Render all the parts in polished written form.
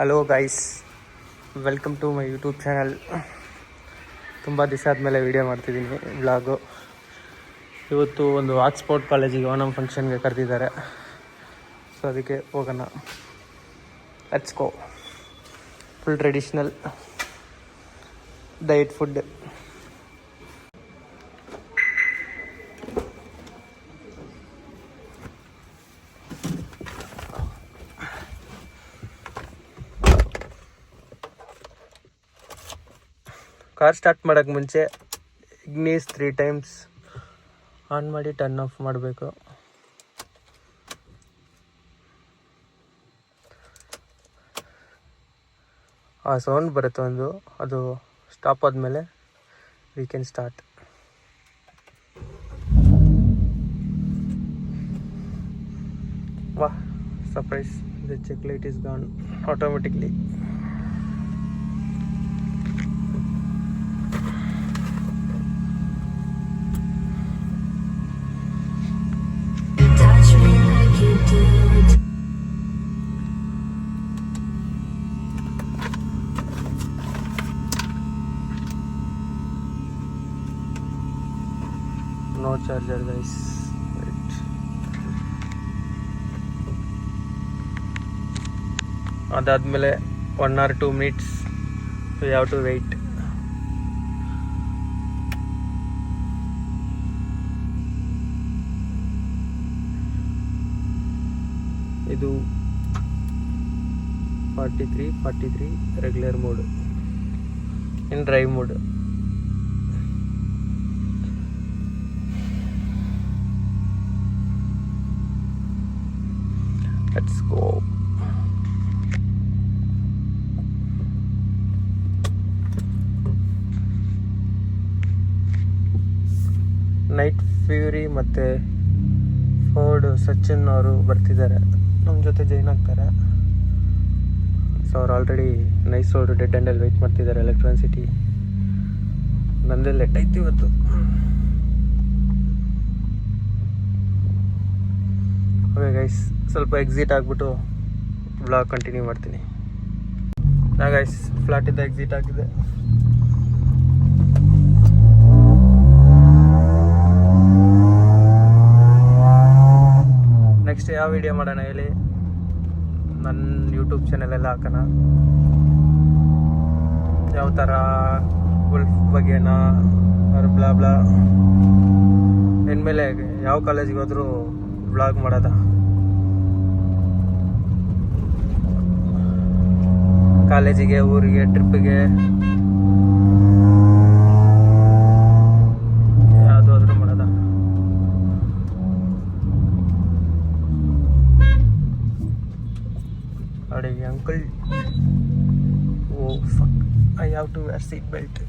Hello guys, welcome to my YouTube channel. ತುಂಬ ದಿವಸ ಆದಮೇಲೆ ವೀಡಿಯೋ ಮಾಡ್ತಿದ್ದೀನಿ, ವ್ಲಾಗು. ಇವತ್ತು ಒಂದು ಆಕ್ಸ್ಫೋರ್ಡ್ ಕಾಲೇಜಿಗೆ ಓಣಂ ಫಂಕ್ಷನ್ಗೆ ಕರೆದಿದ್ದಾರೆ. ಸೊ ಅದಕ್ಕೆ ಹೋಗೋಣ. Let's go. Full traditional diet food. Car start ಮಾಡೋಕ್ಕೆ ಮುಂಚೆ ಇಗ್ನೀಸ್ 3 times ಆನ್ ಮಾಡಿ ಟರ್ನ್ ಆಫ್ ಮಾಡಬೇಕು. ಆ ಸೌಂಡ್ ಬರುತ್ತೆ ಒಂದು, ಅದು ಸ್ಟಾಪ್ ಆದಮೇಲೆ we can start. Wow, surprise, the check light is gone automatically. No charger guys. Wait. ಅದಾದ್ಮೇಲೆ 1 or 2 minutes we have to wait. ಇದು 43 regular mode, in drive mode. Let's go. Night fury ಮತ್ತು Ford Sachin ಅವರು ಬರ್ತಿದ್ದಾರೆ, ನಮ್ಮ ಜೊತೆ join ಆಗ್ತಾರೆ. So ಅವ್ರು already Nice Road dead ಎಂಡಲ್ಲಿ ವೆಯ್ಟ್ ಮಾಡ್ತಿದ್ದಾರೆ ಎಲೆಕ್ಟ್ರಾನಿಕ್ ಸಿಟಿ. ನಂದೇ ಲೇಟ್ ಆಯ್ತು ಇವತ್ತು. ಓಕೆ ಗೈಸ್, ಸ್ವಲ್ಪ ಎಕ್ಸಿಟ್ ಆಗಿಬಿಟ್ಟು ವ್ಲಾಗ್ ಕಂಟಿನ್ಯೂ ಮಾಡ್ತೀನಿ. ಗೈಸ್, ಫ್ಲಾಟಿಂದ ಎಕ್ಸಿಟ್ ಆಗಿದೆ. ನೆಕ್ಸ್ಟ್ ಯಾವ ವಿಡಿಯೋ ಮಾಡೋಣ ಹೇಳಿ? ನನ್ನ ಯೂಟ್ಯೂಬ್ ಚಾನಲೆಲ್ಲ ಹಾಕೋಣ. ಯಾವ ಥರ ವುಲ್ಫ್ ಬಗ್ಗೆನಾ ಅವ್ರು ಬ್ಲಾ ಇನ್ಮೇಲೆ ಯಾವ ಕಾಲೇಜಿಗೆ ಹೋದರೂ ವ್ಲಾಗ್ ಮಾಡೋದ. ಕಾಲೇಜಿಗೆ, ಊರಿಗೆ, ಟ್ರಿಪ್ಪಿಗೆ, ಯಾವುದಾದ್ರೂ ಮಾಡೋದ. ನೋಡಿ uncle, oh fuck, I have to wear seat belt.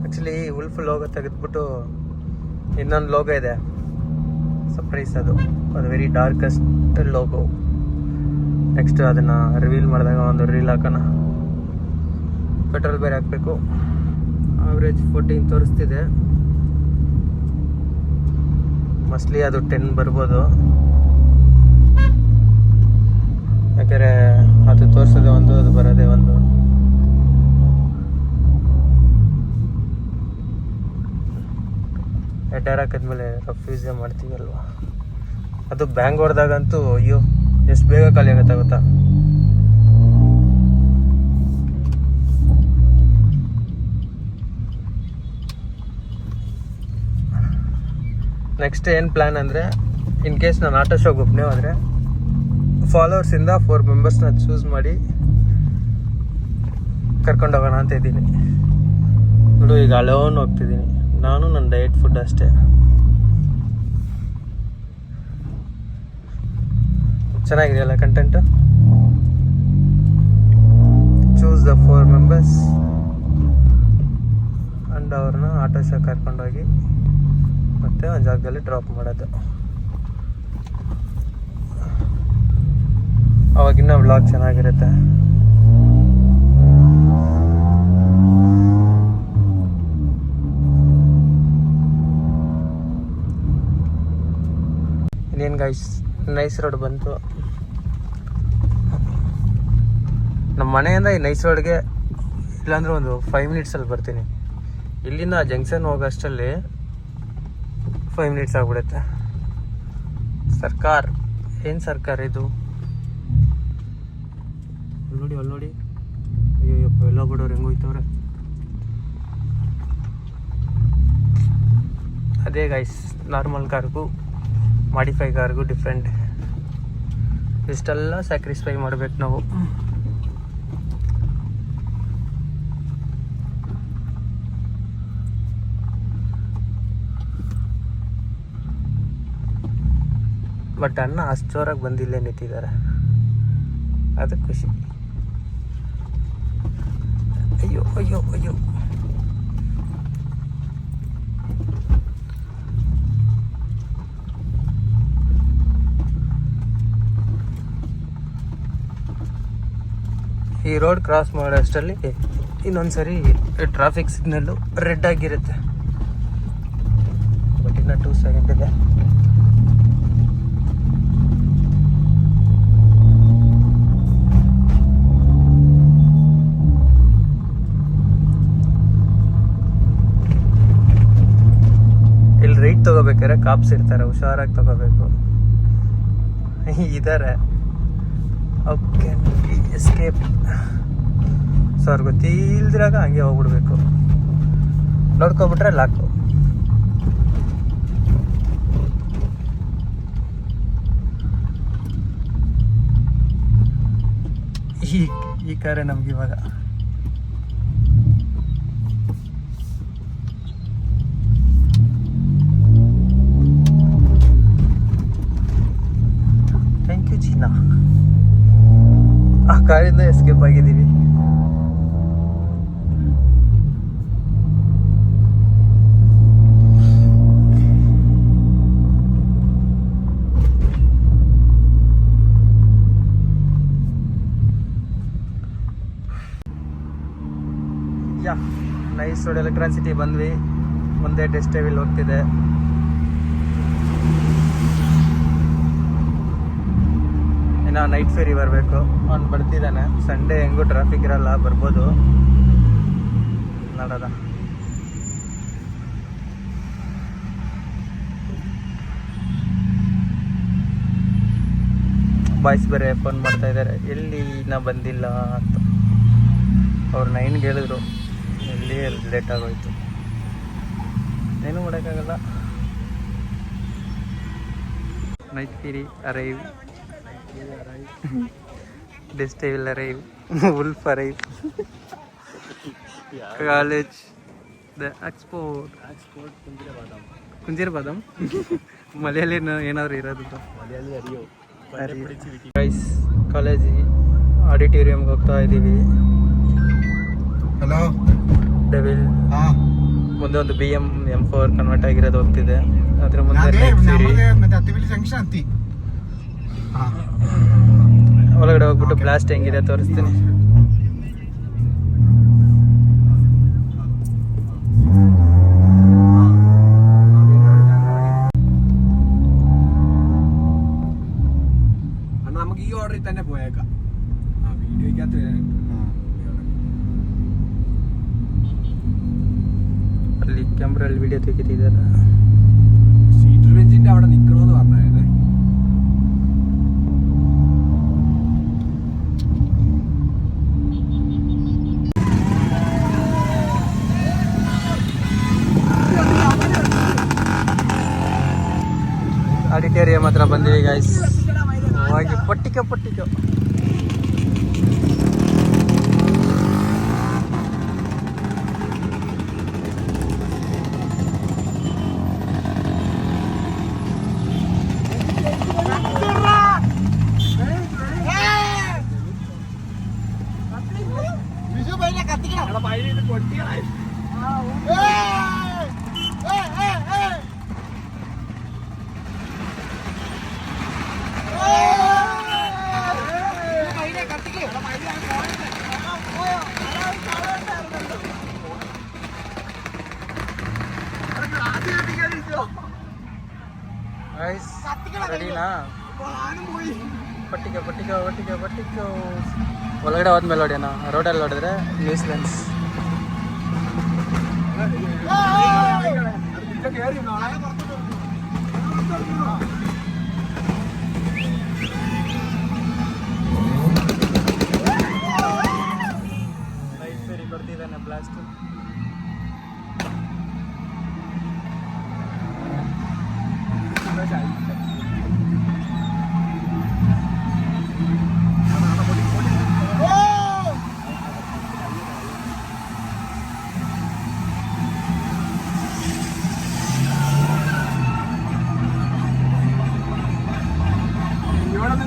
Actually wolf logo ತೆಗೆದ್ಬಿಟ್ಟು ಇನ್ನೊಂದು ಲೋಗೋ ಇದೆ, ಸರ್ಪ್ರೈಸ್. ಅದು ವೆರಿ ಡಾರ್ಕೆಸ್ಟ್ ಲೋಗೋ. ನೆಕ್ಸ್ಟ್ ಅದನ್ನು ರಿವೀಲ್ ಮಾಡಿದಾಗ ಒಂದು ರೀಲ್ ಹಾಕೋಣ. ಪೆಟ್ರೋಲ್ ಬೇರೆ ಹಾಕಬೇಕು. ಆವ್ರೇಜ್ 14 ತೋರಿಸ್ತಿದೆ, ಮೋಸ್ಟ್ಲಿ ಅದು 10 ಬರ್ಬೋದು. ಯಾಕೆಂದರೆ ಅದು ತೋರಿಸೋದೆ ಒಂದು, ಅದು ಬರೋದೇ ಒಂದು. ಟೈರ್ ಹಾಕಿದ್ಮೇಲೆ ರಫ್ ಯೂಸೇ ಮಾಡ್ತೀವಲ್ವ, ಅದು ಬ್ಯಾಂಗ್ ಹೊಡೆದಾಗಂತೂ ಅಯ್ಯೋ ಎಷ್ಟು ಬೇಗ ಖಾಲಿ ಆಗುತ್ತೆ ಗೊತ್ತಾ. ನೆಕ್ಸ್ಟ್ ಏನು ಪ್ಲ್ಯಾನ್ ಅಂದರೆ, ಇನ್ ಕೇಸ್ ನಾನು ಆಟೋ ಶೋಗೆ ಒಬ್ಬನೇ ಹೋದರೆ ಫಾಲೋವರ್ಸಿಂದ 4 ಮೆಂಬರ್ಸ್ನ ಚೂಸ್ ಮಾಡಿ ಕರ್ಕೊಂಡು ಹೋಗೋಣ ಅಂತ ಇದ್ದೀನಿ. ನೋಡು, ಈಗ ಅಲೋನ್ ಹೋಗ್ತಿದ್ದೀನಿ ನಾನು, ನನ್ನ ಡಯಟ್ ಫುಡ್ ಅಷ್ಟೇ. ಚೆನ್ನಾಗಿದೆಯಲ್ಲ content. Choose the 4 members and ಅವ್ರನ್ನ ಆಟೋ ಶೋ ಕರ್ಕೊಂಡೋಗಿ ಮತ್ತು ಒಂದು ಜಾಗದಲ್ಲಿ ಡ್ರಾಪ್ ಮಾಡೋದು. ಅವಾಗಿನ್ನ ವ್ಲಾಗ್ ಚೆನ್ನಾಗಿರುತ್ತೆ. ಇನ್ನೇನು ಗೈಸ್, ನೈಸ್ ರೋಡ್ ಬಂತು. ನಮ್ಮ ಮನೆಯಿಂದ ಈ ನೈಸ್ ರೋಡ್ಗೆ ಇಲ್ಲಾಂದ್ರೆ ಒಂದು 5 ಮಿನಿಟ್ಸಲ್ಲಿ ಬರ್ತೀನಿ. ಇಲ್ಲಿಂದ ಜಂಕ್ಷನ್ ಹೋಗೋಷ್ಟರಲ್ಲಿ 5 ಮಿನಿಟ್ಸ್ ಆಗ್ಬಿಡುತ್ತೆ. ಸರ್ಕಾರ ಏನು ಸರ್ಕಾರ ಇದು? ಅಲ್ಲಿ ನೋಡಿ ಅಯ್ಯೋಯಪ್ಪ, ಎಲ್ಲ ಬಿಡೋರು ಹೆಂಗೋಯ್ತವ್ರೆ. ಅದೇ ಗೈಸ್, ನಾರ್ಮಲ್ ಕಾರ್ಗೂ ಮಾಡಿಫೈ ಕಾರ್ಗೂ ಡಿಫ್ರೆಂಟ್. ಇಷ್ಟೆಲ್ಲ ಸ್ಯಾಕ್ರಿಫೈ ಮಾಡ್ಬೇಕು ನಾವು. ಬಟ್ ಅಣ್ಣ ಅಷ್ಟು ಜೋರಾಗಿ ಬಂದಿಲ್ಲೇ ನಿಂತಿದ್ದಾರೆ, ಅದು ಖುಷಿ. ಅಯ್ಯೋ ಅಯ್ಯೋ ಅಯ್ಯೋ, ಈ ರೋಡ್ ಕ್ರಾಸ್ ಮಾಡೋ ಅಷ್ಟರಲ್ಲಿ ಇನ್ನೊಂದ್ಸರಿ ಟ್ರಾಫಿಕ್ ಸಿಗ್ನಲ್ಲು ರೆಡ್ ಆಗಿರುತ್ತೆ. ಬಟ್ ಇನ್ನು 2 ಸೆಕೆಂಡ್ ಇದೆ. ಇಲ್ಲಿ ರೈಟ್ ತಗೋಬೇಕಾದ್ರೆ ಕಾಪ್ಸ್ ಇರ್ತಾರೆ, ಹುಷಾರಾಗಿ ತಗೋಬೇಕು. ಇದ್ದಾರೆ ಓಕೆ, ಎಸ್ಕೇಪ್. ಸೊ ಅವ್ರಿಗೆ ಗೊತ್ತಿಲ್ದಿರಾಗ ಹಂಗೆ ಹೋಗ್ಬಿಡ್ಬೇಕು. ನೋಡ್ಕೊಬಿಟ್ರೆ ಲಾಕು. ಈ ಕಾರೇ ನಮ್ಗೆ ಇವಾಗ. Thank you China. ಆ ಕಾರಿಂದ ಎಸ್ಕೇಪ್ ಆಗಿದ್ದೀವಿ. ಯಾ ನೈಸ್ ರೋಡ್ ಎಲೆಕ್ಟ್ರಾನಿಸಿಟಿ ಬಂದ್ವಿ. ಮುಂದೆ ಡೆಸ್ಟೇವಿಲ್ ಹೋಗ್ತಿದೆ. ಇನ್ನು ನೈಟ್ ಫೇರಿ ಬರಬೇಕು. ಅವ್ನು ಬರ್ತಿದ್ದಾನೆ. ಸಂಡೇ ಹೆಂಗೂ ಟ್ರಾಫಿಕ್ ಇರಲ್ಲ, ಬರ್ಬೋದು ನೋಡೋದ. ಬಾಯ್ಸ್ ಬೇರೆ ಫೋನ್ ಮಾಡ್ತಾ ಇದ್ದಾರೆ, ಎಲ್ಲಿ ನಾ ಬಂದಿಲ್ಲ ಅಂತ. ಅವ್ರು 9ಗೆ ಹೇಳಿದ್ರು, ಎಲ್ಲಿ ಲೇಟ್ ಆಗೋಯ್ತು. ಏನೂ ಮಾಡೋಕ್ಕಾಗಲ್ಲ. ನೈಟ್ ಫೇರಿ ಅರೈವ್, ಡೆಸ್ಟೇವಿಲ್ arrive, wolf arrive, college, the export ಕುಂಜಿರ ಬಾದಾಮ್. ಮಲೆಯಲ್ಲಿ ಏನಾದ್ರು ಇರೋದು ಗೈಸ್. ಕಾಲೇಜ್ ಆಡಿಟೋರಿಯಂಗೆ ಹೋಗ್ತಾ ಇದ್ದೀವಿ. Hello devil. ಮುಂದೆ ಒಂದು BM M4 ಕನ್ವರ್ಟ್ ಆಗಿರೋದು ಹೋಗ್ತಿದೆ. ಅದ್ರ ಮುಂದೆ ಒಳಗಡೆ ಹೋಗ್ಬಿಟ್ಟು ಬ್ಲಾಸ್ಟ್ ಹೆಂಗಿದೆ ತೋರಿಸ್ತೀನಿ. നമുക്ക് ഈ ഓർഡറിൽ തന്നെ പോയേക്കാം. വീഡിയോയ്ക്കകത്ത് ಅಲ್ಲಿ ಕ್ಯಾಮ್ರಲ್ಲಿ ವಿಡಿಯೋ ತೆಗಿತಿದ್ದಾರೆ. സീറ്റ് ബെഞ്ചിന്റെ അവിടെ നിൽക്കണമെന്ന് പറഞ്ഞായിരുന്നു. ಆಡಿಟೋರಿಯಂ ಹತ್ರ ಬಂದಿವಿ ಗೈಸ್. ಹೋಗಿ ಪಟ್ಟಿಕೆ ಗೈಸ್ ರೆಡಿನಾ? ಪಟ್ಟಿಗೆ ಒಳಗಡೆ ಹೋದ್ಮೇಲೆ ಹೊಡಿಯೋಣ. ರೋಡಲ್ಲಿ ಹೊಡೆದ್ರೆ ನ್ಯೂಸ್ಲೆನ್ಸ್. ಲೈಟ್ ಬೇರೆ ಕೊಡ್ತಿದ್ದಾನೆ ಬ್ಲಾಸ್ಟ್.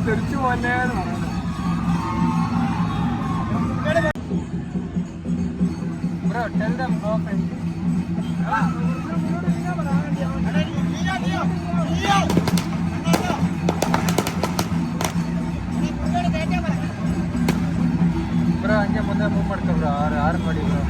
തെറിച്ചു പോന്നേന്ന് പറയുന്നത്. Bro, tell them go friend. Bro ಹಂಗೆ ಮುಂದೆ ಮೂವ್ ಮಾಡ್ಕೊ ಬ್ರೋ. ಆರು ಮಾಡಿ ಬ್ರೋ.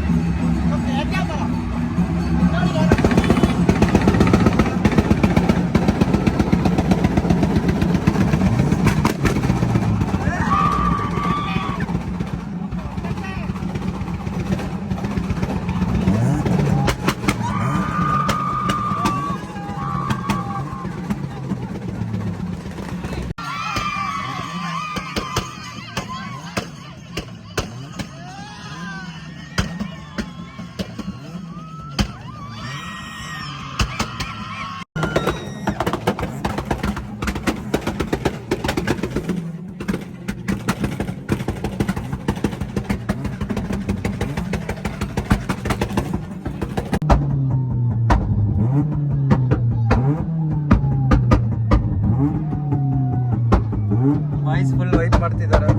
ಬಾಯ್ಸ್ ಫುಲ್ ವೈಟ್ ಮಾಡ್ತಿದ್ದಾರೆ.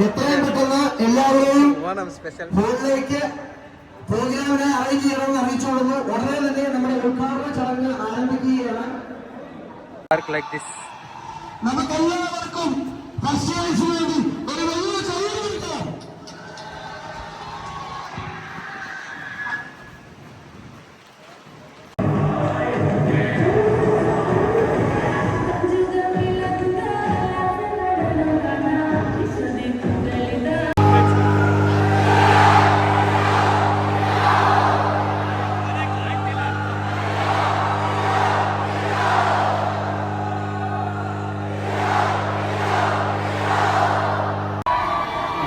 എത്രയും പെട്ടെന്ന് എല്ലാവരെയും ഓണം സ്പെഷ്യൽ ഫോണിലേക്ക് പ്രോഗ്രാമിനെ അറേഞ്ച് ചെയ്യണമെന്ന് അറിയിച്ചുകൊള്ളുന്നു. ഉടനെ തന്നെ നമ്മുടെ ഉദ്ഘാടന ചടങ്ങ് ആരംഭിക്കുകയാണ്. Like this. നമുക്കെല്ലാവർക്കും ഫസ്റ്റ് വേണ്ടി ഒരു വലിയ ചരിത്രം.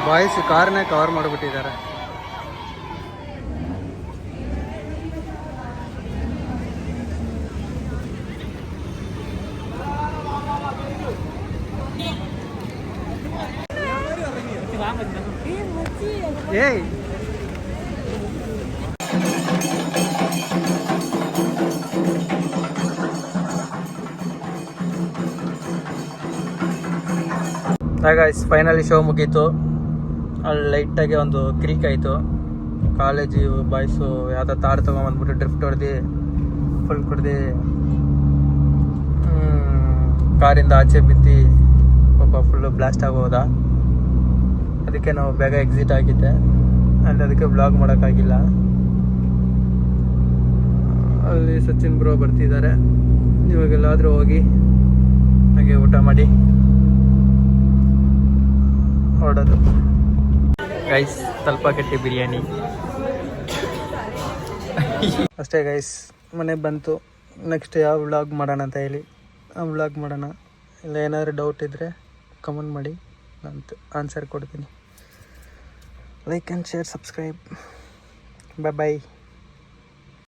ಬಾಯ್ಸ್ ಕಾರ್ನೇ ಕವರ್ ಮಾಡಿಬಿಟ್ಟಿದ್ದಾರೆ. ಏಯ್ ಗೈಸ್ ಫೈನಲಿ ಶೋ ಮುಗೀತು. ಅಲ್ಲಿ ಲೈಟಾಗಿ ಒಂದು ಕ್ರೀಕ್ ಆಯಿತು. ಕಾಲೇಜು ಬಾಯ್ಸು ಯಾವುದೋ ತಾರ್ ತೊಗೊಂಬಂದ್ಬಿಟ್ಟು ಡ್ರಿಫ್ಟ್ ಹೊಡೆದು ಫುಲ್ ಕುಡ್ದು ಕಾರಿಂದ ಆಚೆ ಬಿದ್ದು ಪಾಪ ಫುಲ್ಲು ಬ್ಲಾಸ್ಟ್ ಆಗೋದ. ಅದಕ್ಕೆ ನಾವು ಬೇಗ ಎಕ್ಸಿಟ್ ಆಗಿದ್ದೆ. ಅಲ್ಲಿ ಅದಕ್ಕೆ ಬ್ಲಾಗ್ ಮಾಡೋಕ್ಕಾಗಿಲ್ಲ. ಅಲ್ಲಿ ಸಚಿನ್ ಬ್ರೋ ಬರ್ತಿದ್ದಾರೆ. ಇವಾಗೆಲ್ಲಾದರೂ ಹೋಗಿ ಹಾಗೆ ಊಟ ಮಾಡಿ ಹೊರಡೋದು. ಗೈಸ್ ತಲಪಾಕಟ್ಟಿ ಬಿರಿಯಾನಿ ಅಷ್ಟೇ ಗೈಸ್. ಮನೆಗೆ ಬಂತು. ನೆಕ್ಸ್ಟ್ ಯಾವ ವ್ಲಾಗ್ ಮಾಡೋಣ ಅಂತ ಹೇಳಿ ಆ ವ್ಲಾಗ್ ಮಾಡೋಣ. ಇಲ್ಲ ಏನಾದರೂ ಡೌಟ್ ಇದ್ದರೆ ಕಮೆಂಟ್ ಮಾಡಿ, ನಾನು ಆನ್ಸರ್ ಕೊಡ್ತೀನಿ. Like and share, subscribe. Bye bye.